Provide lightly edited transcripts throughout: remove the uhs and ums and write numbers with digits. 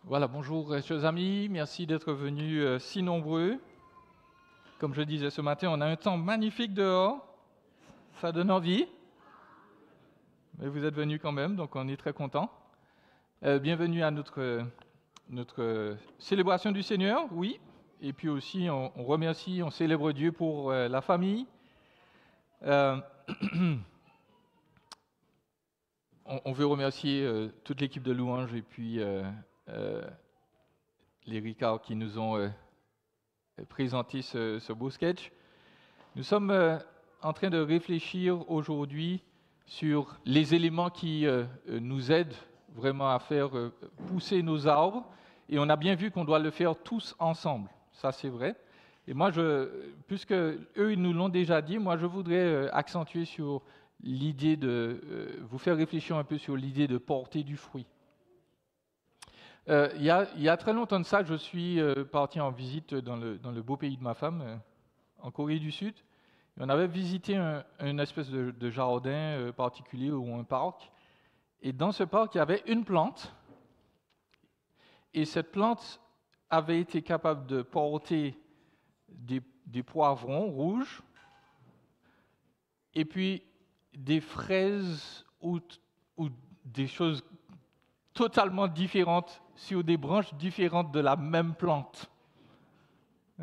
Voilà, bonjour chers amis, merci d'être venus si nombreux. Comme je disais ce matin, on a un temps magnifique dehors, ça donne envie, mais vous êtes venus quand même, donc on est très contents. Bienvenue à notre célébration du Seigneur, oui, et puis aussi on remercie, on célèbre Dieu pour la famille. On veut remercier toute l'équipe de louanges et puis les Ricards qui nous ont présenter ce beau sketch. Nous sommes en train de réfléchir aujourd'hui sur les éléments qui nous aident vraiment à faire pousser nos arbres. Et on a bien vu qu'on doit le faire tous ensemble. Ça, c'est vrai. Et moi, puisque eux, ils nous l'ont déjà dit, moi, je voudrais accentuer sur l'idée vous faire réfléchir un peu sur l'idée de porter du fruit. Il y a très longtemps de ça, je suis parti en visite dans le beau pays de ma femme, en Corée du Sud. Et on avait visité une espèce de jardin particulier ou un parc. Et dans ce parc, il y avait une plante. Et cette plante avait été capable de porter des poivrons rouges et puis des fraises ou des choses totalement différentes sur des branches différentes de la même plante.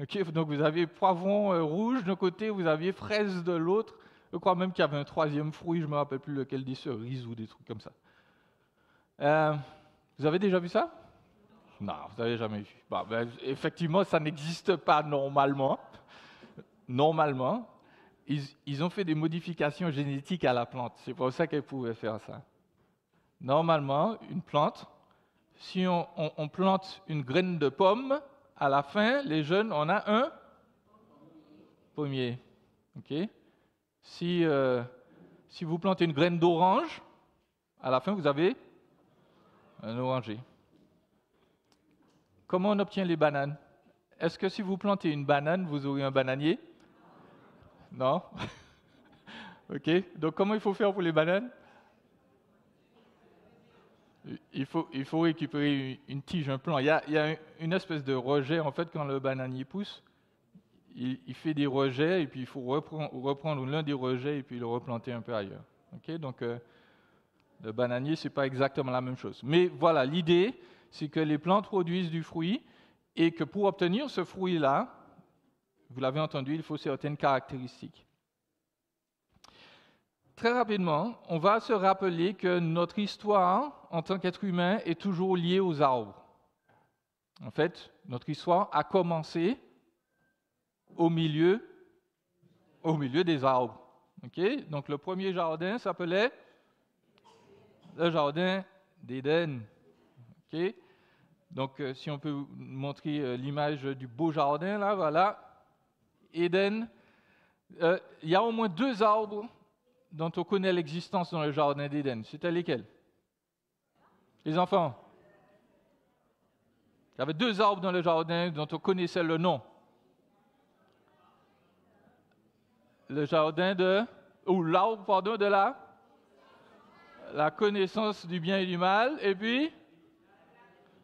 Okay, donc vous avez poivron rouge d'un côté, vous aviez fraise de l'autre. Je crois même qu'il y avait un troisième fruit, je ne me rappelle plus lequel, des cerises ou des trucs comme ça. Vous avez déjà vu ça? Non, vous n'avez jamais vu. Bon, effectivement, ça n'existe pas normalement. Normalement, ils ont fait des modifications génétiques à la plante. C'est pour ça qu'elle pouvait faire ça. Normalement, une plante, si on plante une graine de pomme, à la fin, les jeunes, on a un pommier. Okay? Si vous plantez une graine d'orange, à la fin, vous avez un oranger. Comment on obtient les bananes? Est-ce que si vous plantez une banane, vous aurez un bananier? Non. Ok. Donc, comment il faut faire pour les bananes? Il faut récupérer une tige, un plant. Il y a une espèce de rejet, en fait, quand le bananier pousse. Il fait des rejets, et puis il faut reprendre l'un des rejets et puis le replanter un peu ailleurs. Okay? Donc, le bananier, ce n'est pas exactement la même chose. Mais voilà, l'idée, c'est que les plantes produisent du fruit, et que pour obtenir ce fruit-là, vous l'avez entendu, il faut certaines caractéristiques. Très rapidement, on va se rappeler que notre histoire en tant qu'être humain est toujours liée aux arbres. En fait, notre histoire a commencé au milieu des arbres. Okay? Donc le premier jardin s'appelait le jardin d'Éden. Okay? Donc si on peut montrer l'image du beau jardin, là, voilà, Éden. Il y a au moins 2 arbres dont on connaît l'existence dans le jardin d'Éden. C'était lesquels? Les enfants. Il y avait 2 arbres dans le jardin dont on connaissait le nom. Le jardin l'arbre de la connaissance du bien et du mal, et puis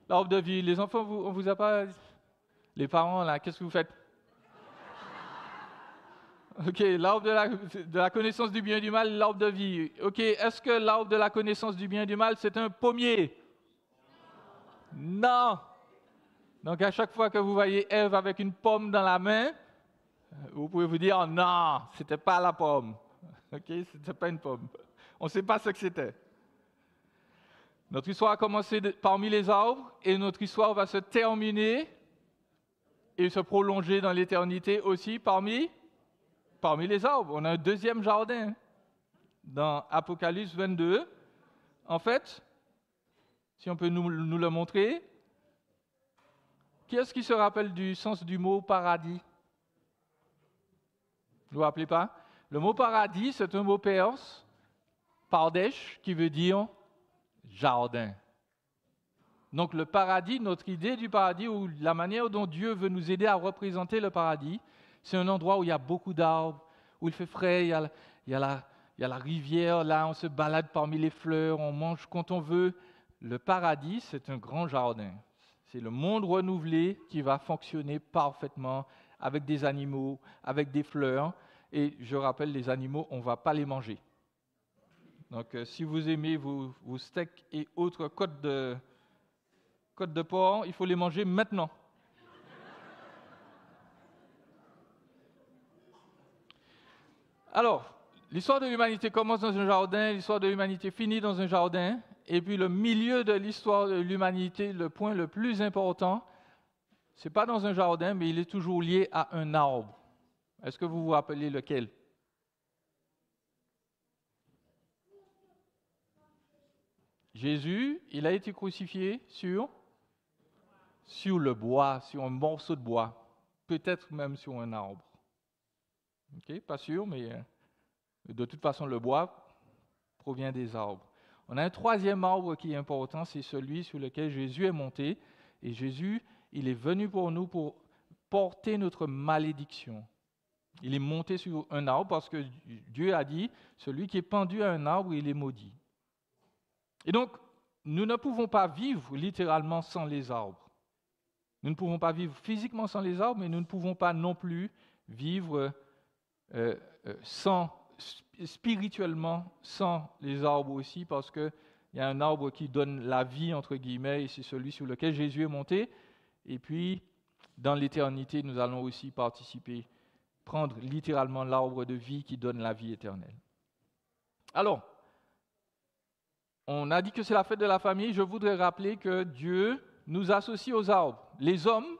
l'arbre de vie. Les enfants, on vous a pas... Les parents, là, qu'est-ce que vous faites? Ok, l'arbre de la connaissance du bien et du mal, l'arbre de vie. Ok, est-ce que l'arbre de la connaissance du bien et du mal, c'est un pommier? Non. Donc à chaque fois que vous voyez Ève avec une pomme dans la main, vous pouvez vous dire non, c'était pas la pomme. Ok, c'était pas une pomme. On ne sait pas ce que c'était. Notre histoire a commencé parmi les arbres et notre histoire va se terminer et se prolonger dans l'éternité aussi parmi les arbres. On a un deuxième jardin dans Apocalypse 22. En fait, si on peut nous le montrer, qui est-ce qui se rappelle du sens du mot paradis? Vous vous rappelez pas? Le mot paradis, c'est un mot perse, pardesh, qui veut dire jardin. Donc le paradis, notre idée du paradis, ou la manière dont Dieu veut nous aider à représenter le paradis, c'est un endroit où il y a beaucoup d'arbres, où il fait frais, il y a la rivière, là on se balade parmi les fleurs, on mange quand on veut. Le paradis, c'est un grand jardin. C'est le monde renouvelé qui va fonctionner parfaitement avec des animaux, avec des fleurs. Et je rappelle, les animaux, on ne va pas les manger. Donc, si vous aimez vos steaks et autres côtes de porc, il faut les manger maintenant. Alors, l'histoire de l'humanité commence dans un jardin, l'histoire de l'humanité finit dans un jardin, et puis le milieu de l'histoire de l'humanité, le point le plus important, ce n'est pas dans un jardin, mais il est toujours lié à un arbre. Est-ce que vous vous rappelez lequel? Jésus, il a été crucifié sur le bois, sur un morceau de bois, peut-être même sur un arbre. Okay, pas sûr, mais de toute façon, le bois provient des arbres. On a un troisième arbre qui est important, c'est celui sur lequel Jésus est monté. Et Jésus, il est venu pour nous pour porter notre malédiction. Il est monté sur un arbre parce que Dieu a dit, celui qui est pendu à un arbre, il est maudit. Et donc, nous ne pouvons pas vivre littéralement sans les arbres. Nous ne pouvons pas vivre physiquement sans les arbres, mais nous ne pouvons pas non plus vivre spirituellement sans les arbres aussi, parce qu'il y a un arbre qui donne la vie, entre guillemets, et c'est celui sur lequel Jésus est monté. Et puis, dans l'éternité, nous allons aussi participer, prendre littéralement l'arbre de vie qui donne la vie éternelle. Alors, on a dit que c'est la fête de la famille. Je voudrais rappeler que Dieu nous associe aux arbres. Les hommes,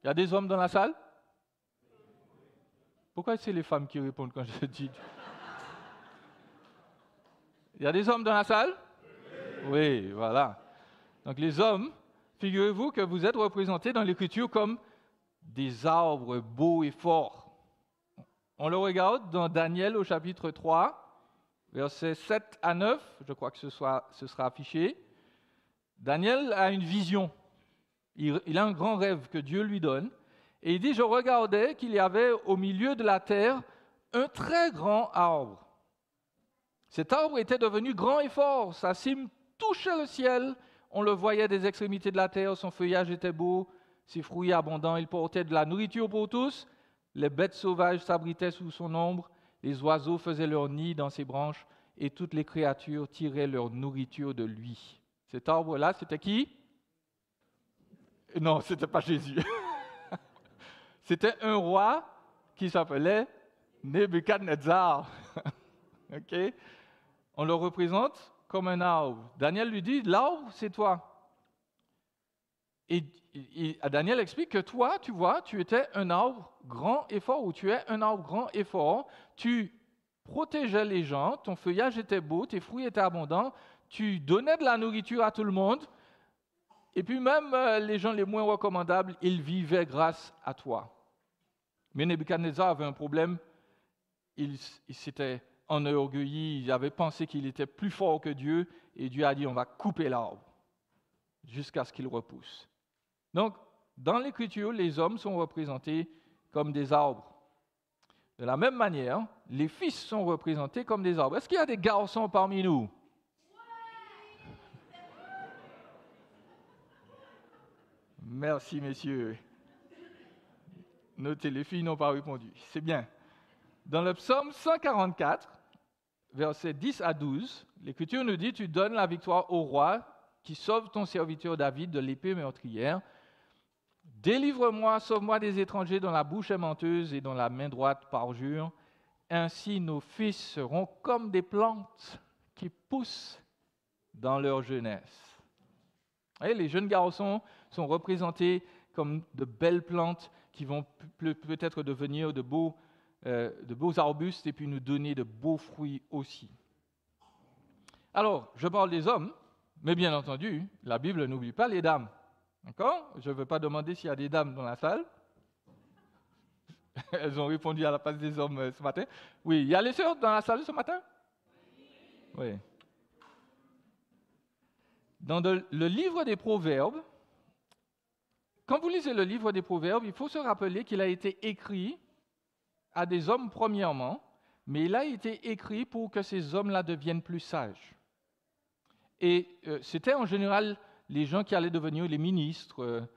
il y a des hommes dans la salle? Pourquoi c'est les femmes qui répondent quand je dis? Il y a des hommes dans la salle? Oui, voilà. Donc les hommes, figurez-vous que vous êtes représentés dans l'Écriture comme des arbres beaux et forts. On le regarde dans Daniel au chapitre 3, versets 7 à 9, je crois que ce sera affiché. Daniel a une vision. Il a un grand rêve que Dieu lui donne. Et il dit, je regardais qu'il y avait au milieu de la terre un très grand arbre. Cet arbre était devenu grand et fort, sa cime touchait le ciel, on le voyait des extrémités de la terre, son feuillage était beau, ses fruits abondants, il portait de la nourriture pour tous, les bêtes sauvages s'abritaient sous son ombre, les oiseaux faisaient leur nid dans ses branches, et toutes les créatures tiraient leur nourriture de lui. Cet arbre-là, c'était qui? Non, ce n'était pas Jésus. C'était un roi qui s'appelait Nebuchadnezzar. OK? On le représente comme un arbre. Daniel lui dit, l'arbre, c'est toi. Et Daniel explique que toi, tu vois, tu étais un arbre grand et fort, ou tu es un arbre grand et fort. Tu protégeais les gens, ton feuillage était beau, tes fruits étaient abondants, tu donnais de la nourriture à tout le monde. Et puis même les gens les moins recommandables, ils vivaient grâce à toi. Mais Nebuchadnezzar avait un problème. Il s'était enorgueilli, il avait pensé qu'il était plus fort que Dieu, et Dieu a dit, on va couper l'arbre jusqu'à ce qu'il repousse. Donc, dans l'Écriture, les hommes sont représentés comme des arbres. De la même manière, les fils sont représentés comme des arbres. Est-ce qu'il y a des garçons parmi nous? Merci, messieurs. Notez, les filles n'ont pas répondu. C'est bien. Dans le psaume 144, versets 10 à 12, l'Écriture nous dit, tu donnes la victoire au roi qui sauve ton serviteur David de l'épée meurtrière. Délivre-moi, sauve-moi des étrangers dont la bouche est menteuse et dont la main droite parjure. Ainsi nos fils seront comme des plantes qui poussent dans leur jeunesse. Et les jeunes garçons sont représentés comme de belles plantes qui vont peut-être devenir de beaux arbustes et puis nous donner de beaux fruits aussi. Alors, je parle des hommes, mais bien entendu, la Bible n'oublie pas les dames. D'accord? Je ne veux pas demander s'il y a des dames dans la salle. Elles ont répondu à la place des hommes ce matin. Oui, il y a les sœurs dans la salle ce matin? Oui. Dans le livre des Proverbes, quand vous lisez le livre des Proverbes, il faut se rappeler qu'il a été écrit à des hommes premièrement, mais il a été écrit pour que ces hommes-là deviennent plus sages. Et c'était en général les gens qui allaient devenir les ministres,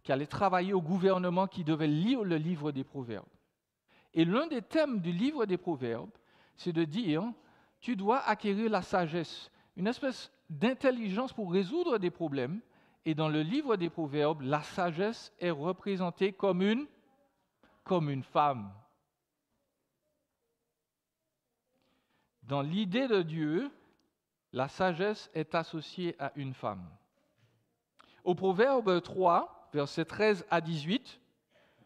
qui allaient travailler au gouvernement, qui devaient lire le livre des Proverbes. Et l'un des thèmes du livre des Proverbes, c'est de dire, tu dois acquérir la sagesse, une espèce d'intelligence pour résoudre des problèmes. Et dans le livre des Proverbes, la sagesse est représentée comme une femme. Dans l'idée de Dieu, la sagesse est associée à une femme. Au Proverbe 3, versets 13 à 18,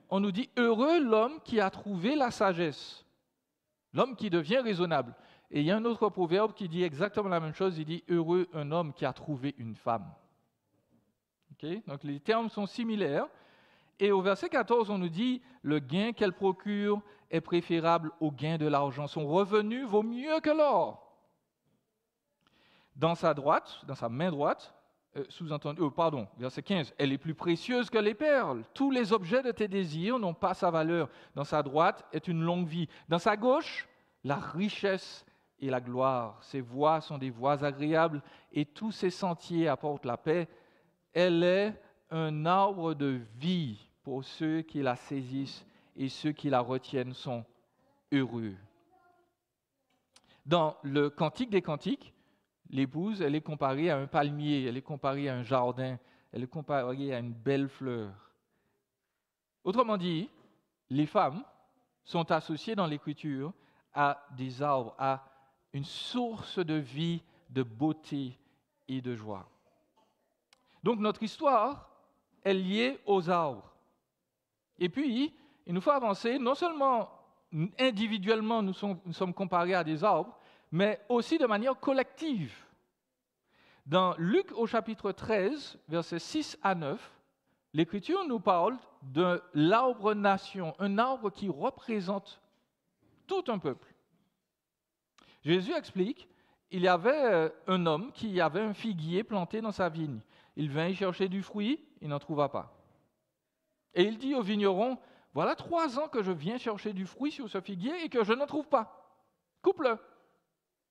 on nous dit « Heureux l'homme qui a trouvé la sagesse, l'homme qui devient raisonnable. » Et il y a un autre proverbe qui dit exactement la même chose, il dit « Heureux un homme qui a trouvé une femme. » Okay? Donc les termes sont similaires. Et au verset 14, on nous dit « Le gain qu'elle procure est préférable au gain de l'argent. Son revenu vaut mieux que l'or. » Dans sa main droite, verset 15, « Elle est plus précieuse que les perles. Tous les objets de tes désirs n'ont pas sa valeur. Dans sa droite est une longue vie. Dans sa gauche, la richesse et la gloire. Ses voies sont des voies agréables et tous ses sentiers apportent la paix. Elle est un arbre de vie pour ceux qui la saisissent et ceux qui la retiennent sont heureux. » Dans le Cantique des Cantiques, l'épouse, elle est comparée à un palmier, elle est comparée à un jardin, elle est comparée à une belle fleur. Autrement dit, les femmes sont associées dans l'Écriture à des arbres, à une source de vie, de beauté et de joie. Donc notre histoire est liée aux arbres. Et puis, il nous faut avancer, non seulement individuellement nous sommes comparés à des arbres, mais aussi de manière collective. Dans Luc au chapitre 13, versets 6 à 9, l'Écriture nous parle de l'arbre-nation, un arbre qui représente tout un peuple. Jésus explique, il y avait un homme qui avait un figuier planté dans sa vigne. Il vint y chercher du fruit, il n'en trouva pas. Et il dit au vigneron, « Voilà 3 ans que je viens chercher du fruit sur ce figuier et que je n'en trouve pas. Coupe-le. »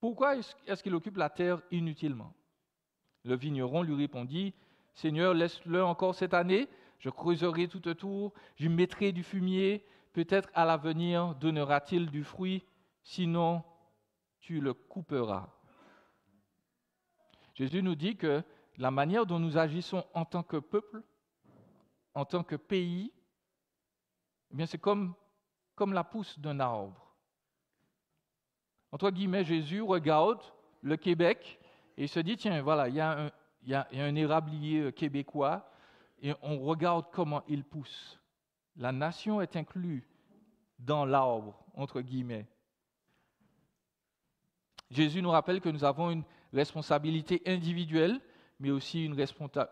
Pourquoi est-ce qu'il occupe la terre inutilement? Le vigneron lui répondit, « Seigneur, laisse-le encore cette année, je creuserai tout autour, je mettrai du fumier, peut-être à l'avenir donnera-t-il du fruit, sinon tu le couperas. » Jésus nous dit que la manière dont nous agissons en tant que peuple, en tant que pays, eh bien c'est comme la pousse d'un arbre. Entre guillemets, Jésus regarde le Québec et il se dit, tiens, voilà, il y a un érablier québécois et on regarde comment il pousse. La nation est inclue dans l'arbre, entre guillemets. Jésus nous rappelle que nous avons une responsabilité individuelle, mais aussi une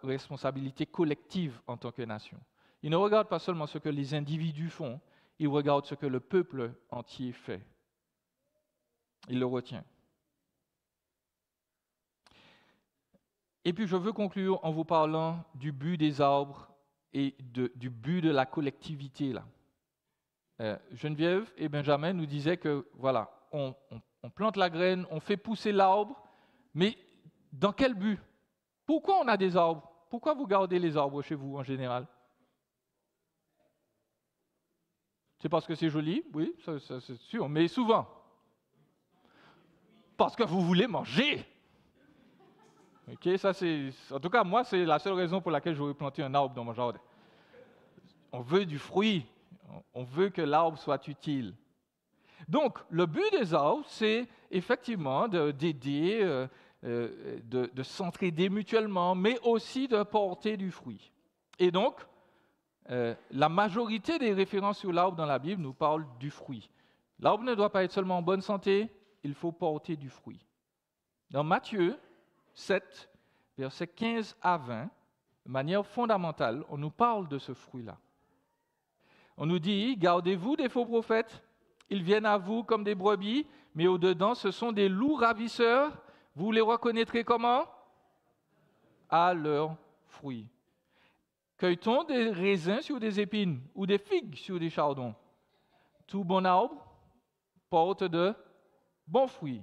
responsabilité collective en tant que nation. Il ne regarde pas seulement ce que les individus font, il regarde ce que le peuple entier fait. Il le retient. Et puis je veux conclure en vous parlant du but des arbres et du but de la collectivité. Là. Geneviève et Benjamin nous disaient que voilà, on plante la graine, on fait pousser l'arbre, mais dans quel but? Pourquoi on a des arbres? Pourquoi vous gardez les arbres chez vous en général? C'est parce que c'est joli, oui, ça c'est sûr, mais souvent. Parce que vous voulez manger. Ok, ça c'est, en tout cas, moi, c'est la seule raison pour laquelle j'aurais planté un arbre dans mon jardin. On veut du fruit, on veut que l'arbre soit utile. Donc, le but des arbres, c'est effectivement d'aider, de s'entraider mutuellement, mais aussi de porter du fruit. Et donc, la majorité des références sur l'arbre dans la Bible nous parlent du fruit. L'arbre ne doit pas être seulement en bonne santé, il faut porter du fruit. Dans Matthieu 7, versets 15 à 20, de manière fondamentale, on nous parle de ce fruit-là. On nous dit, gardez-vous des faux prophètes, ils viennent à vous comme des brebis, mais au-dedans, ce sont des loups ravisseurs. Vous les reconnaîtrez comment? À leurs fruits. Cueille-t-on des raisins sur des épines ou des figues sur des chardons? Tout bon arbre porte de bons fruits.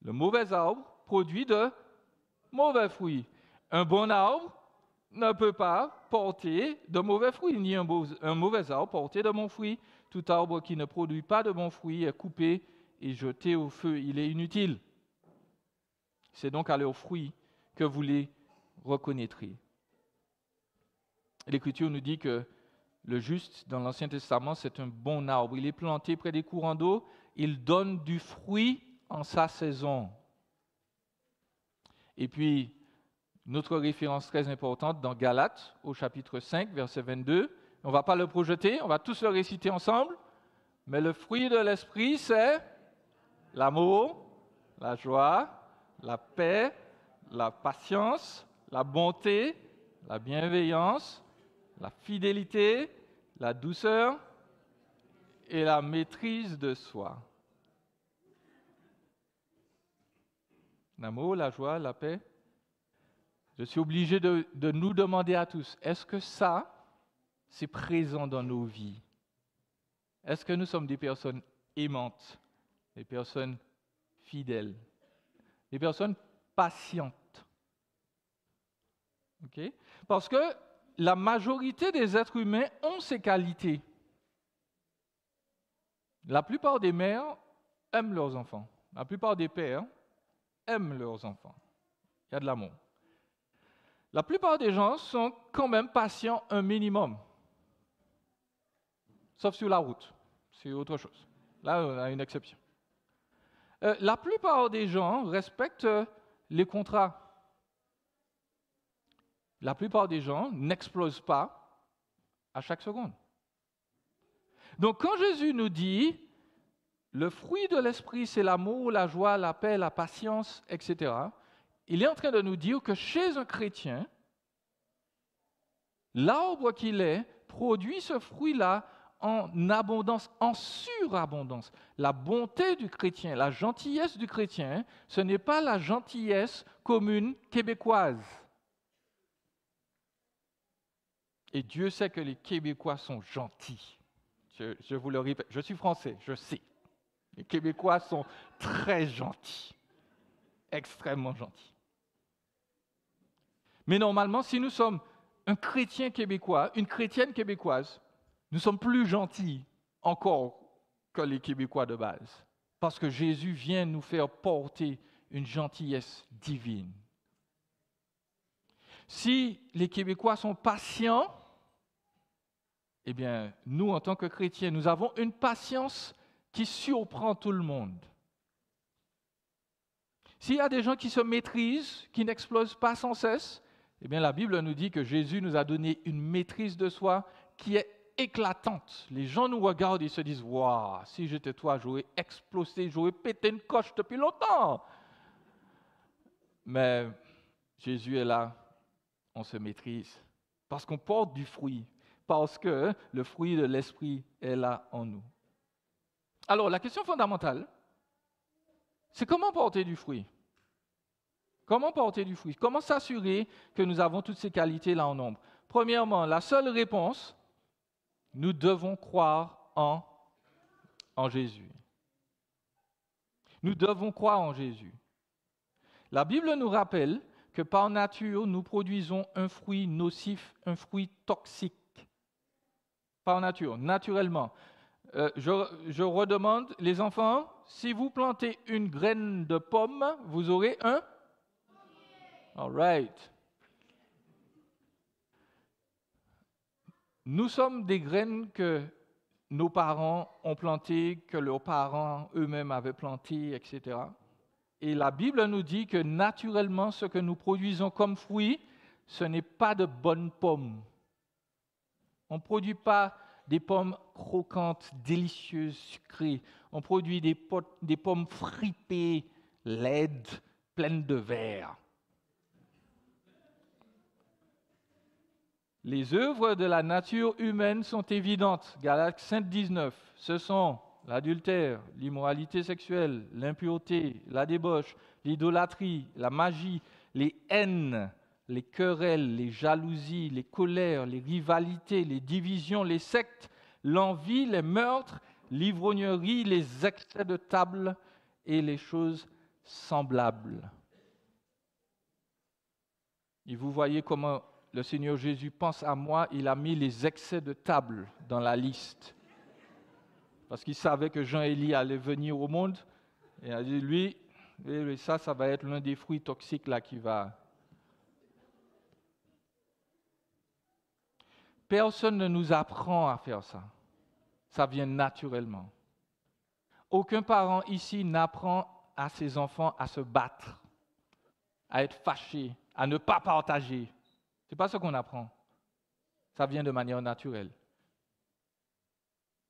Le mauvais arbre produit de mauvais fruits. Un bon arbre ne peut pas porter de mauvais fruits, ni un mauvais arbre porter de bons fruits. Tout arbre qui ne produit pas de bons fruits est coupé et jeté au feu. Il est inutile. C'est donc à leurs fruits que vous les reconnaîtrez. L'Écriture nous dit que le juste, dans l'Ancien Testament, c'est un bon arbre. Il est planté près des courants d'eau. Il donne du fruit en sa saison. Et puis, notre référence très importante dans Galates, au chapitre 5, verset 22. On ne va pas le projeter, on va tous le réciter ensemble. Mais le fruit de l'esprit, c'est l'amour, la joie, la paix, la patience, la bonté, la bienveillance, la fidélité, la douceur et la maîtrise de soi. L'amour, la joie, la paix. Je suis obligé de nous demander à tous, est-ce que ça, c'est présent dans nos vies? Est-ce que nous sommes des personnes aimantes, des personnes fidèles, des personnes patientes? Okay? Parce que la majorité des êtres humains ont ces qualités. La plupart des mères aiment leurs enfants. La plupart des pères aiment leurs enfants. Il y a de l'amour. La plupart des gens sont quand même patients un minimum. Sauf sur la route. C'est autre chose. Là, on a une exception. La plupart des gens respectent les contrats. La plupart des gens n'explosent pas à chaque seconde. Donc quand Jésus nous dit, le fruit de l'esprit, c'est l'amour, la joie, la paix, la patience, etc., il est en train de nous dire que chez un chrétien, l'arbre qu'il est produit ce fruit-là en abondance, en surabondance. La bonté du chrétien, la gentillesse du chrétien, ce n'est pas la gentillesse commune québécoise. Et Dieu sait que les Québécois sont gentils. Je vous le répète, je suis français, je sais. Les Québécois sont très gentils, extrêmement gentils. Mais normalement, si nous sommes un chrétien québécois, une chrétienne québécoise, nous sommes plus gentils encore que les Québécois de base. Parce que Jésus vient nous faire porter une gentillesse divine. Si les Québécois sont patients, eh bien, nous, en tant que chrétiens, nous avons une patience qui surprend tout le monde. S'il y a des gens qui se maîtrisent, qui n'explosent pas sans cesse, eh bien, la Bible nous dit que Jésus nous a donné une maîtrise de soi qui est éclatante. Les gens nous regardent et se disent « Waouh, si j'étais toi, j'aurais explosé, j'aurais pété une coche depuis longtemps. » Mais Jésus est là, on se maîtrise, parce qu'on porte du fruit, parce que le fruit de l'esprit est là en nous. Alors, la question fondamentale, c'est comment porter du fruit? Comment porter du fruit? Comment s'assurer que nous avons toutes ces qualités-là en nombre? Premièrement, la seule réponse, nous devons croire en Jésus. Nous devons croire en Jésus. La Bible nous rappelle que par nature, nous produisons un fruit nocif, un fruit toxique. Par nature, naturellement. Je redemande, les enfants, si vous plantez une graine de pomme, vous aurez un? All right. Nous sommes des graines que nos parents ont plantées, que leurs parents eux-mêmes avaient plantées, etc. Et la Bible nous dit que naturellement, ce que nous produisons comme fruit, ce n'est pas de bonnes pommes. On ne produit pas des pommes croquantes, délicieuses, sucrées. On produit des pommes fripées, laides, pleines de verre. Les œuvres de la nature humaine sont évidentes. Galates 5,19. Ce sont l'adultère, l'immoralité sexuelle, l'impureté, la débauche, l'idolâtrie, la magie, les haines, les querelles, les jalousies, les colères, les rivalités, les divisions, les sectes, l'envie, les meurtres, l'ivrognerie, les excès de table et les choses semblables. Et vous voyez comment le Seigneur Jésus pense à moi, il a mis les excès de table dans la liste. Parce qu'il savait que Jean-Élie allait venir au monde. Et il a dit, lui, ça va être l'un des fruits toxiques là qui va... Personne ne nous apprend à faire ça. Ça vient naturellement. Aucun parent ici n'apprend à ses enfants à se battre, à être fâché, à ne pas partager. Ce n'est pas ce qu'on apprend. Ça vient de manière naturelle.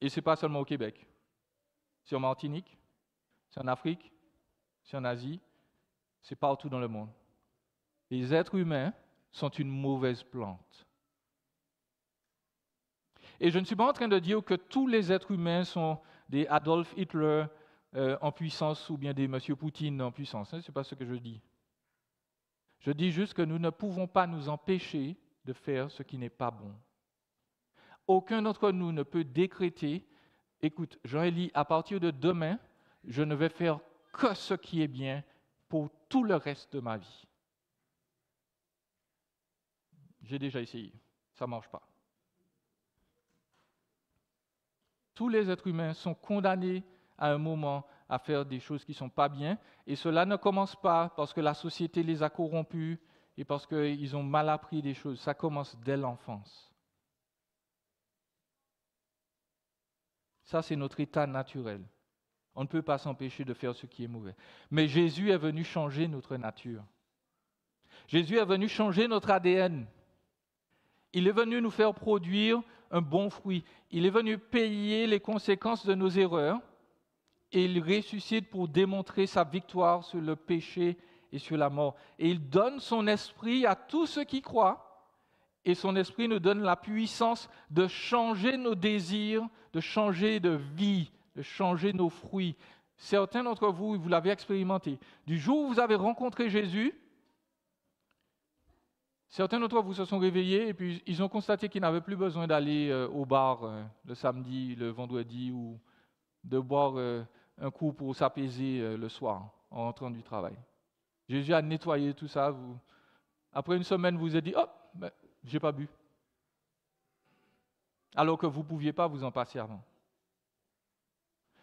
Et ce n'est pas seulement au Québec. C'est en Martinique, c'est en Afrique, c'est en Asie, c'est partout dans le monde. Les êtres humains sont une mauvaise plante. Et je ne suis pas en train de dire que tous les êtres humains sont des Adolf Hitler en puissance ou bien des M. Poutine en puissance. Ce n'est pas ce que je dis. Je dis juste que nous ne pouvons pas nous empêcher de faire ce qui n'est pas bon. Aucun d'entre nous ne peut décréter, écoute, Jean-Élie, à partir de demain, je ne vais faire que ce qui est bien pour tout le reste de ma vie. J'ai déjà essayé, ça ne marche pas. Tous les êtres humains sont condamnés à un moment à faire des choses qui ne sont pas bien, et cela ne commence pas parce que la société les a corrompus et parce qu'ils ont mal appris des choses. Ça commence dès l'enfance. Ça, c'est notre état naturel. On ne peut pas s'empêcher de faire ce qui est mauvais. Mais Jésus est venu changer notre nature. Jésus est venu changer notre ADN. Il est venu nous faire produire un bon fruit. Il est venu payer les conséquences de nos erreurs et il ressuscite pour démontrer sa victoire sur le péché et sur la mort. Et il donne son esprit à tous ceux qui croient et son esprit nous donne la puissance de changer nos désirs, de changer de vie, de changer nos fruits. Certains d'entre vous, vous l'avez expérimenté. Du jour où vous avez rencontré Jésus, certains d'entre vous se sont réveillés et puis ils ont constaté qu'ils n'avaient plus besoin d'aller au bar le samedi, le vendredi ou de boire un coup pour s'apaiser le soir en rentrant du travail. Jésus a nettoyé tout ça. Après une semaine, vous vous êtes dit « Oh, ben, j'ai pas bu ». Alors que vous ne pouviez pas vous en passer avant.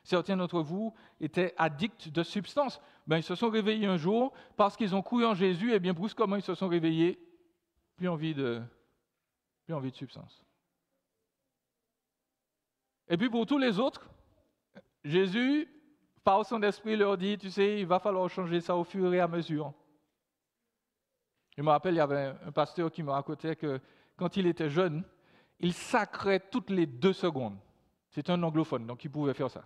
Certains d'entre vous étaient addicts de substances. Ben, ils se sont réveillés un jour parce qu'ils ont cru en Jésus et bien brusquement ils se sont réveillés. Plus envie de substance. Et puis pour tous les autres, Jésus, par son esprit, leur dit, tu sais, il va falloir changer ça au fur et à mesure. Je me rappelle, il y avait un pasteur qui me racontait que quand il était jeune, il sacrait toutes les 2 secondes. C'est un anglophone, donc il pouvait faire ça.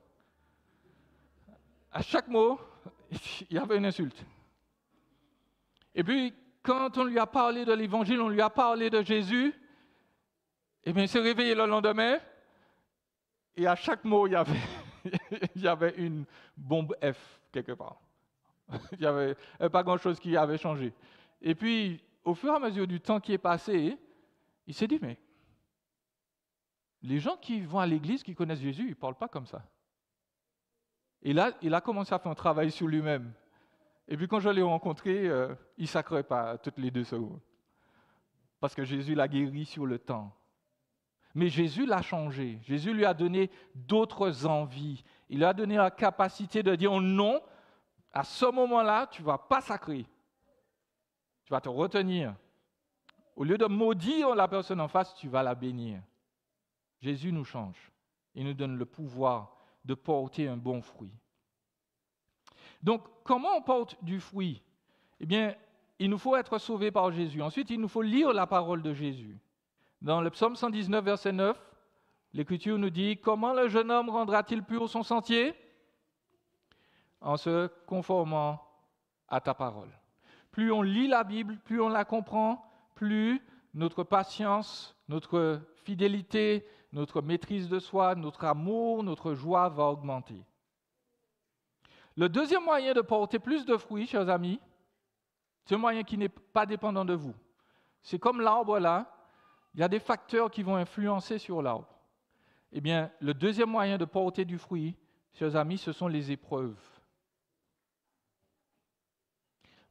À chaque mot, il y avait une insulte. Et puis, quand on lui a parlé de l'Évangile, on lui a parlé de Jésus, eh bien, il s'est réveillé le lendemain, et à chaque mot, il y avait une bombe F quelque part. Il n'y avait pas grand-chose qui avait changé. Et puis, au fur et à mesure du temps qui est passé, il s'est dit, mais les gens qui vont à l'église, qui connaissent Jésus, ils ne parlent pas comme ça. Et là, il a commencé à faire un travail sur lui-même. Et puis quand je l'ai rencontré, il ne sacrait pas toutes les 2 secondes. Parce que Jésus l'a guéri sur le temps. Mais Jésus l'a changé. Jésus lui a donné d'autres envies. Il lui a donné la capacité de dire non, à ce moment-là, tu ne vas pas sacrer. Tu vas te retenir. Au lieu de maudire la personne en face, tu vas la bénir. Jésus nous change. Il nous donne le pouvoir de porter un bon fruit. Donc, comment on porte du fruit? Eh bien, il nous faut être sauvés par Jésus. Ensuite, il nous faut lire la parole de Jésus. Dans le psaume 119, verset 9, l'Écriture nous dit « Comment le jeune homme rendra-t-il pur son sentier ?» En se conformant à ta parole. Plus on lit la Bible, plus on la comprend, plus notre patience, notre fidélité, notre maîtrise de soi, notre amour, notre joie va augmenter. Le deuxième moyen de porter plus de fruits, chers amis, c'est un moyen qui n'est pas dépendant de vous. C'est comme l'arbre là, il y a des facteurs qui vont influencer sur l'arbre. Eh bien, le deuxième moyen de porter du fruit, chers amis, ce sont les épreuves.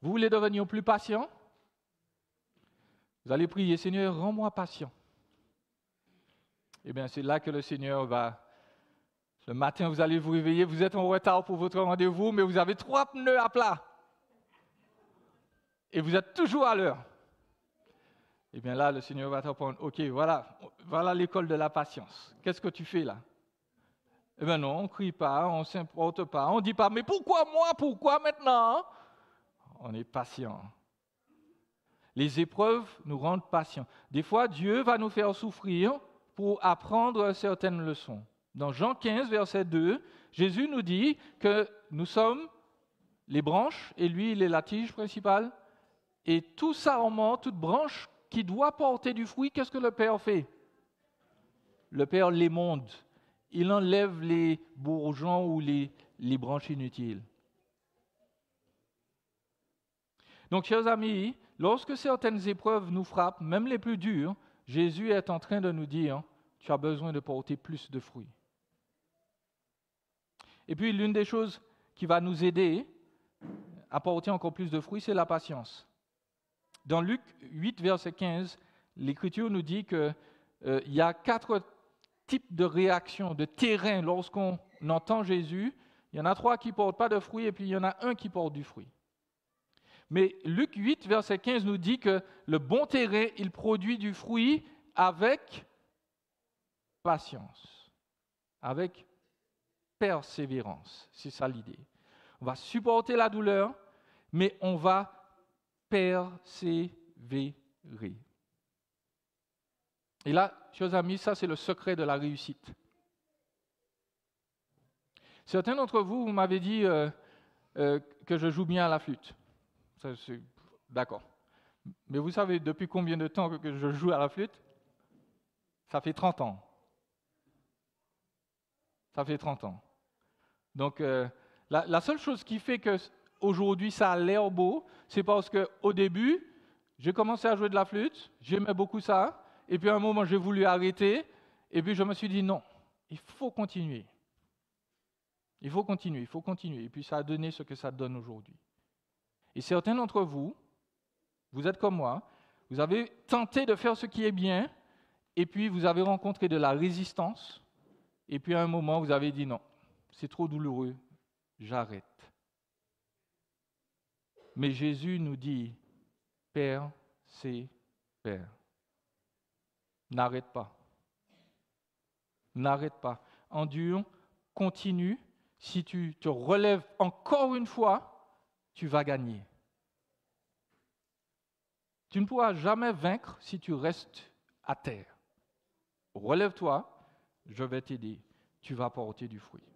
Vous voulez devenir plus patient? Vous allez prier, Seigneur, rends-moi patient. Eh bien, c'est là que le Seigneur va... Le matin, vous allez vous réveiller, vous êtes en retard pour votre rendez-vous, mais vous avez 3 pneus à plat. Et vous êtes toujours à l'heure. Eh bien là, le Seigneur va te répondre, ok, voilà l'école de la patience. Qu'est-ce que tu fais là? Eh bien non, on ne crie pas, on ne s'importe pas, on ne dit pas, mais pourquoi moi, pourquoi maintenant? On est patient. Les épreuves nous rendent patients. Des fois, Dieu va nous faire souffrir pour apprendre certaines leçons. Dans Jean 15, verset 2, Jésus nous dit que nous sommes les branches et lui, il est la tige principale. Et tout sarment, toute branche qui doit porter du fruit, qu'est-ce que le Père fait? Le Père l'émonde. Il enlève les bourgeons ou les branches inutiles. Donc, chers amis, lorsque certaines épreuves nous frappent, même les plus dures, Jésus est en train de nous dire, tu as besoin de porter plus de fruits. Et puis, l'une des choses qui va nous aider à porter encore plus de fruits, c'est la patience. Dans Luc 8, verset 15, l'Écriture nous dit qu'il y a 4 types de réactions, de terrain lorsqu'on entend Jésus. Il y en a 3 qui ne portent pas de fruits et puis il y en a un qui porte du fruit. Mais Luc 8, verset 15 nous dit que le bon terrain, il produit du fruit avec patience, avec persévérance. C'est ça l'idée. On va supporter la douleur, mais on va persévérer. Et là, chers amis, ça c'est le secret de la réussite. Certains d'entre vous, vous m'avez dit que je joue bien à la flûte. Ça, d'accord. Mais vous savez depuis combien de temps que je joue à la flûte? Ça fait 30 ans. Ça fait 30 ans. Donc, la seule chose qui fait qu'aujourd'hui ça a l'air beau, c'est parce qu'au début, j'ai commencé à jouer de la flûte, j'aimais beaucoup ça, et puis à un moment j'ai voulu arrêter, et puis je me suis dit non, il faut continuer. Il faut continuer, il faut continuer. Et puis ça a donné ce que ça donne aujourd'hui. Et certains d'entre vous, vous êtes comme moi, vous avez tenté de faire ce qui est bien, et puis vous avez rencontré de la résistance, et puis à un moment vous avez dit non, c'est trop douloureux, j'arrête. Mais Jésus nous dit, persévère. N'arrête pas. N'arrête pas. Endure, continue. Si tu te relèves encore une fois, tu vas gagner. Tu ne pourras jamais vaincre si tu restes à terre. Relève-toi, je vais t'aider. Tu vas porter du fruit.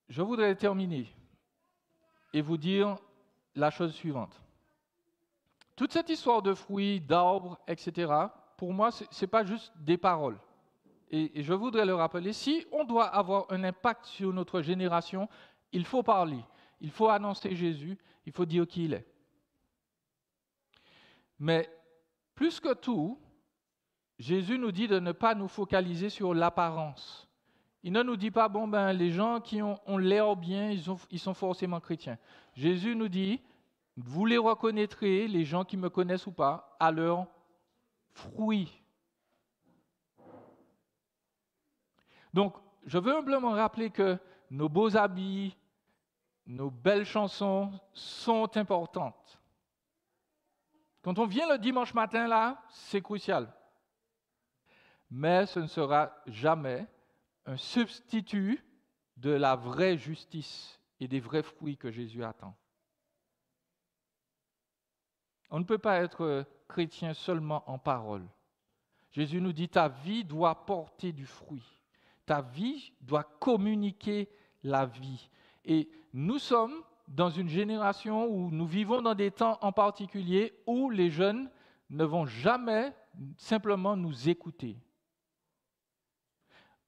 Je voudrais terminer et vous dire la chose suivante. Toute cette histoire de fruits, d'arbres, etc., pour moi, ce n'est pas juste des paroles. Et je voudrais le rappeler, si on doit avoir un impact sur notre génération, il faut parler, il faut annoncer Jésus, il faut dire qui il est. Mais plus que tout, Jésus nous dit de ne pas nous focaliser sur l'apparence. Il ne nous dit pas, les gens qui ont l'air bien, ils sont forcément chrétiens. Jésus nous dit, vous les reconnaîtrez, les gens qui me connaissent ou pas, à leurs fruits. Donc, je veux humblement rappeler que nos beaux habits, nos belles chansons sont importantes. Quand on vient le dimanche matin, là, c'est crucial. Mais ce ne sera jamais un substitut de la vraie justice et des vrais fruits que Jésus attend. On ne peut pas être chrétien seulement en parole. Jésus nous dit, ta vie doit porter du fruit. Ta vie doit communiquer la vie. Et nous sommes dans une génération où nous vivons dans des temps en particulier où les jeunes ne vont jamais simplement nous écouter.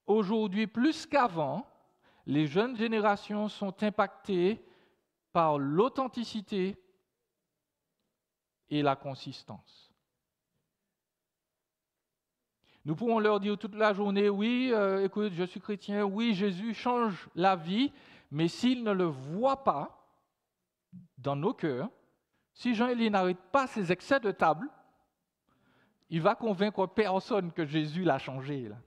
Aujourd'hui, plus qu'avant, les jeunes générations sont impactées par l'authenticité et la consistance. Nous pourrons leur dire toute la journée, oui, écoute, je suis chrétien, oui, Jésus change la vie, mais s'ils ne le voient pas dans nos cœurs, Si Jean-Élie n'arrête pas ses excès de table, il va convaincre personne que Jésus l'a changé. Là.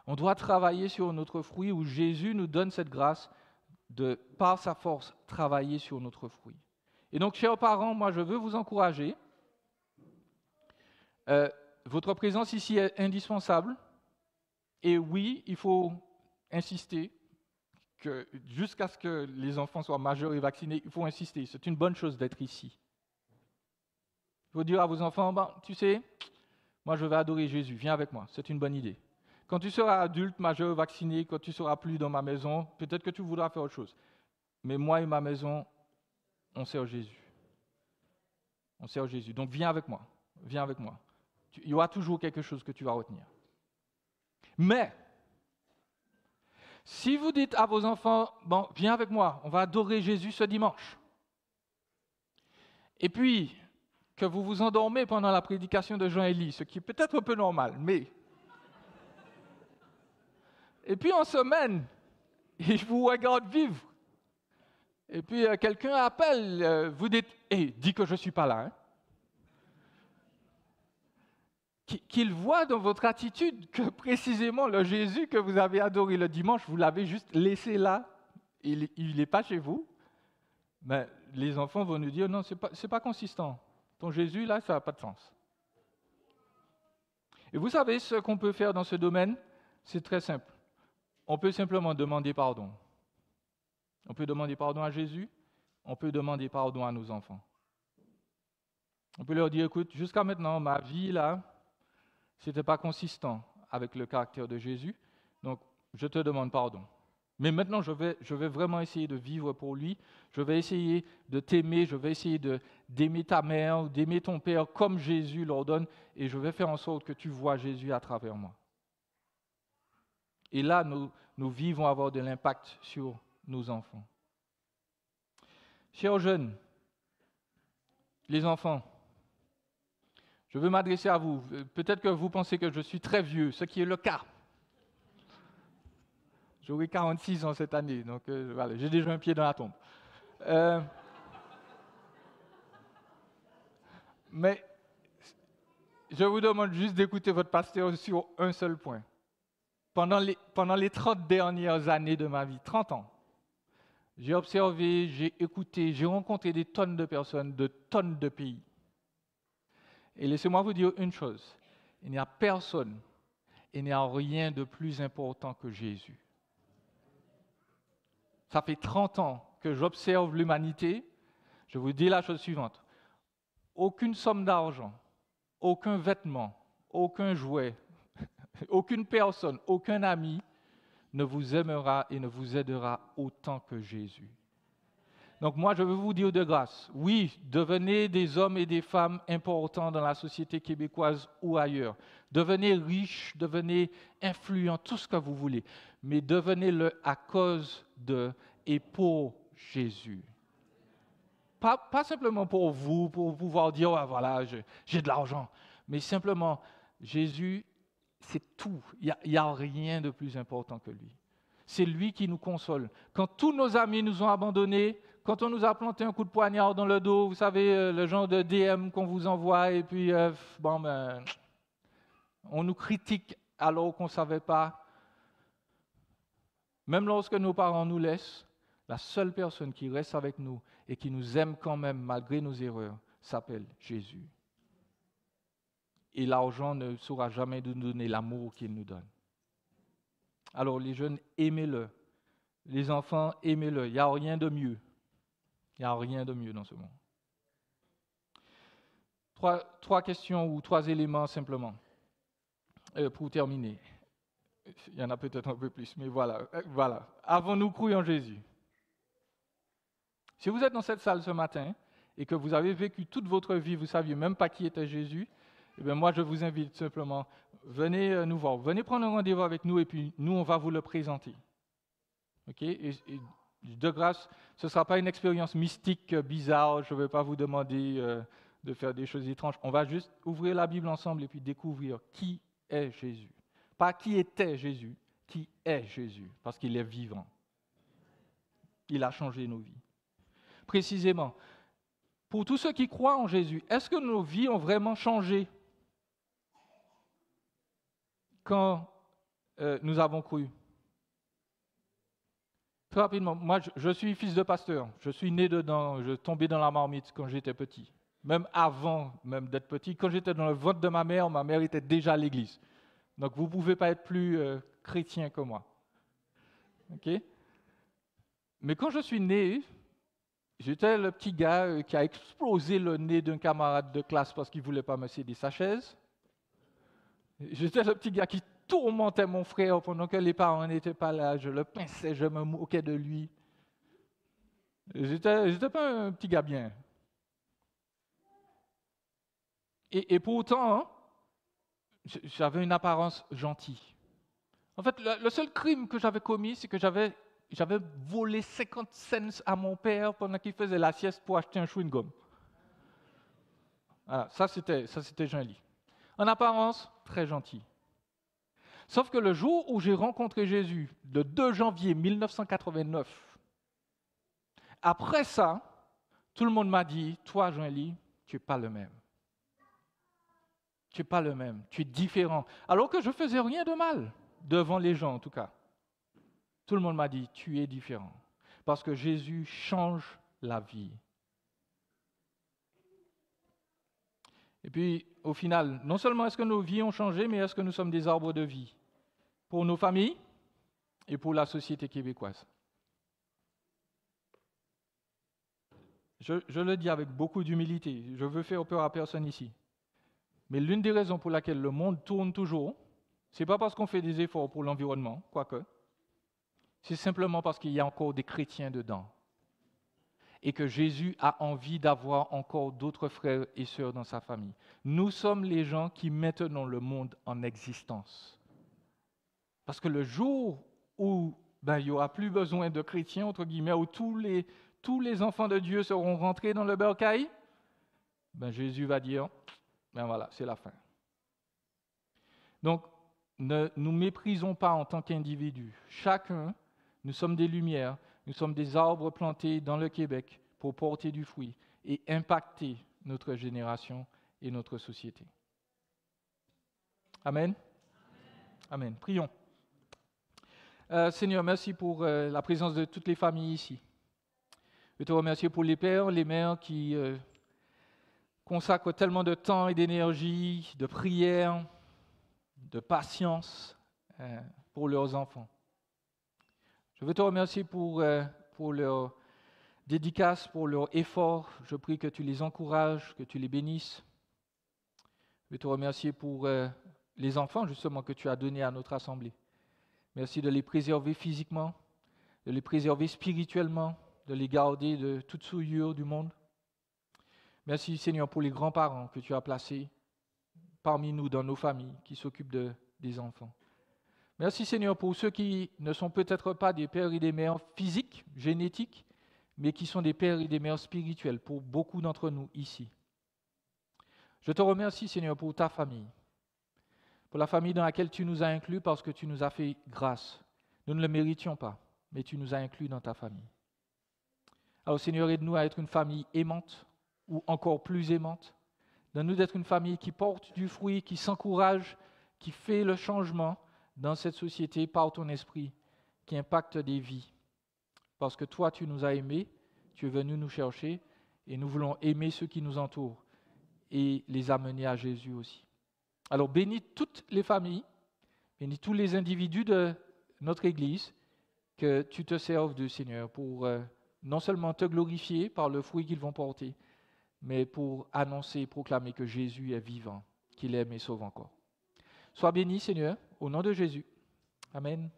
On doit travailler sur notre fruit où Jésus nous donne cette grâce de, par sa force, travailler sur notre fruit. Et donc, chers parents, moi, je veux vous encourager. Votre présence ici est indispensable. Et oui, il faut insister que jusqu'à ce que les enfants soient majeurs et vaccinés, il faut insister. C'est une bonne chose d'être ici. Il faut dire à vos enfants, tu sais, moi je vais adorer Jésus, viens avec moi, c'est une bonne idée. Quand tu seras adulte, majeur, vacciné, quand tu ne seras plus dans ma maison, peut-être que tu voudras faire autre chose. Mais moi et ma maison, on sert Jésus. On sert Jésus. Donc viens avec moi, viens avec moi. Il y aura toujours quelque chose que tu vas retenir. Mais, si vous dites à vos enfants, viens avec moi, on va adorer Jésus ce dimanche. Et puis, que vous vous endormez pendant la prédication de Jean-Élie, ce qui est peut-être un peu normal, mais... Et puis en semaine, je vous regarde vivre. Et puis quelqu'un appelle, vous dites, dis que je ne suis pas là. Hein. Qu'il voit dans votre attitude que précisément le Jésus que vous avez adoré le dimanche, vous l'avez juste laissé là, il n'est pas chez vous. Mais les enfants vont nous dire, non, c'est pas consistant. Ton Jésus, là, ça n'a pas de sens. Et vous savez ce qu'on peut faire dans ce domaine? C'est très simple. On peut simplement demander pardon. On peut demander pardon à Jésus, on peut demander pardon à nos enfants. On peut leur dire, écoute, jusqu'à maintenant, ma vie, là, ce n'était pas consistant avec le caractère de Jésus, donc je te demande pardon. Mais maintenant, je vais vraiment essayer de vivre pour lui, je vais essayer de t'aimer, je vais essayer d'aimer ta mère, d'aimer ton père comme Jésus l'ordonne, et je vais faire en sorte que tu vois Jésus à travers moi. Et là, nos vies vont avoir de l'impact sur nos enfants. Chers jeunes, les enfants, je veux m'adresser à vous. Peut-être que vous pensez que je suis très vieux, ce qui est le cas. J'aurai 46 ans cette année, donc voilà, j'ai déjà un pied dans la tombe. Mais je vous demande juste d'écouter votre pasteur sur un seul point. Pendant les 30 dernières années de ma vie, 30 ans, j'ai observé, j'ai écouté, j'ai rencontré des tonnes de personnes, de tonnes de pays. Et laissez-moi vous dire une chose, il n'y a personne, il n'y a rien de plus important que Jésus. Ça fait 30 ans que j'observe l'humanité, je vous dis la chose suivante, aucune somme d'argent, aucun vêtement, aucun jouet, aucune personne, aucun ami ne vous aimera et ne vous aidera autant que Jésus. Donc moi, je veux vous dire de grâce, oui, devenez des hommes et des femmes importants dans la société québécoise ou ailleurs. Devenez riches, devenez influents, tout ce que vous voulez. Mais devenez-le à cause de et pour Jésus. Pas simplement pour vous, pour pouvoir dire, ah, voilà, j'ai de l'argent. Mais simplement, Jésus, c'est tout. Il n'y a rien de plus important que lui. C'est lui qui nous console. Quand tous nos amis nous ont abandonnés, quand on nous a planté un coup de poignard dans le dos, vous savez, le genre de DM qu'on vous envoie, et puis, on nous critique alors qu'on ne savait pas. Même lorsque nos parents nous laissent, la seule personne qui reste avec nous et qui nous aime quand même malgré nos erreurs s'appelle Jésus. Et l'argent ne saura jamais nous donner l'amour qu'il nous donne. Alors les jeunes, aimez-le. Les enfants, aimez-le. Il n'y a rien de mieux. Il n'y a rien de mieux dans ce monde. Trois questions ou 3 éléments simplement pour terminer. Il y en a peut-être un peu plus, mais voilà. Avons-nous cru en Jésus? Si vous êtes dans cette salle ce matin et que vous avez vécu toute votre vie, vous ne saviez même pas qui était Jésus, eh bien moi je vous invite simplement, venez nous voir, venez prendre un rendez-vous avec nous et puis nous on va vous le présenter. Ok? Et de grâce, ce ne sera pas une expérience mystique bizarre, je ne vais pas vous demander de faire des choses étranges. On va juste ouvrir la Bible ensemble et puis découvrir qui est Jésus. Pas qui était Jésus, qui est Jésus, parce qu'il est vivant. Il a changé nos vies. précisément. Pour tous ceux qui croient en Jésus, est-ce que nos vies ont vraiment changé quand nous avons cru? Très rapidement, moi je suis fils de pasteur, je suis né dedans, je tombais dans la marmite quand j'étais petit. Même avant même d'être petit, quand j'étais dans le ventre de ma mère était déjà à l'église. Donc vous ne pouvez pas être plus chrétien que moi. Okay? Mais quand je suis né, j'étais le petit gars qui a explosé le nez d'un camarade de classe parce qu'il ne voulait pas me céder sa chaise. J'étais le petit gars qui tourmentait mon frère pendant que les parents n'étaient pas là. Je le pinçais, je me moquais de lui. J'étais pas un petit gars bien. Et pourtant, hein, j'avais une apparence gentille. En fait, le seul crime que j'avais commis, c'est que j'avais volé 50 cents à mon père pendant qu'il faisait la sieste pour acheter un chewing-gum. Voilà, ça c'était joli. En apparence, très gentil. Sauf que le jour où j'ai rencontré Jésus, le 2 janvier 1989, après ça, tout le monde m'a dit, toi Jean-Élie, tu n'es pas le même. Tu n'es pas le même, tu es différent. Alors que je ne faisais rien de mal, devant les gens en tout cas. Tout le monde m'a dit, tu es différent. Parce que Jésus change la vie. Et puis, au final, non seulement est-ce que nos vies ont changé, mais est-ce que nous sommes des arbres de vie pour nos familles et pour la société québécoise. Je le dis avec beaucoup d'humilité, je veux faire peur à personne ici. Mais l'une des raisons pour laquelle le monde tourne toujours, ce n'est pas parce qu'on fait des efforts pour l'environnement, quoique, c'est simplement parce qu'il y a encore des chrétiens dedans. Et que Jésus a envie d'avoir encore d'autres frères et sœurs dans sa famille. Nous sommes les gens qui maintenons le monde en existence. Parce que le jour où il n'y aura plus besoin de chrétiens, entre guillemets, où tous les enfants de Dieu seront rentrés dans le bercail, Jésus va dire, voilà, c'est la fin. Donc, ne nous méprisons pas en tant qu'individus. Chacun, nous sommes des lumières, nous sommes des arbres plantés dans le Québec pour porter du fruit et impacter notre génération et notre société. Amen. Amen. Prions. Seigneur, merci pour la présence de toutes les familles ici. Je te remercie pour les pères, les mères qui consacrent tellement de temps et d'énergie, de prière, de patience pour leurs enfants. Je veux te remercier pour leur dédicace, pour leur effort. Je prie que tu les encourages, que tu les bénisses. Je veux te remercier pour les enfants, justement, que tu as donnés à notre assemblée. Merci de les préserver physiquement, de les préserver spirituellement, de les garder de toute souillure du monde. Merci, Seigneur, pour les grands-parents que tu as placés parmi nous, dans nos familles, qui s'occupent des enfants. Merci, Seigneur, pour ceux qui ne sont peut-être pas des pères et des mères physiques, génétiques, mais qui sont des pères et des mères spirituels pour beaucoup d'entre nous ici. Je te remercie, Seigneur, pour ta famille, pour la famille dans laquelle tu nous as inclus parce que tu nous as fait grâce. Nous ne le méritions pas, mais tu nous as inclus dans ta famille. Alors, Seigneur, aide-nous à être une famille aimante ou encore plus aimante. Donne-nous d'être une famille qui porte du fruit, qui s'encourage, qui fait le changement dans cette société par ton esprit, qui impacte des vies. Parce que toi, tu nous as aimés, tu es venu nous chercher et nous voulons aimer ceux qui nous entourent et les amener à Jésus aussi. Alors bénis toutes les familles, bénis tous les individus de notre Église, que tu te serves de Seigneur pour non seulement te glorifier par le fruit qu'ils vont porter, mais pour annoncer et proclamer que Jésus est vivant, qu'il aime et sauve encore. Sois béni Seigneur, au nom de Jésus. Amen.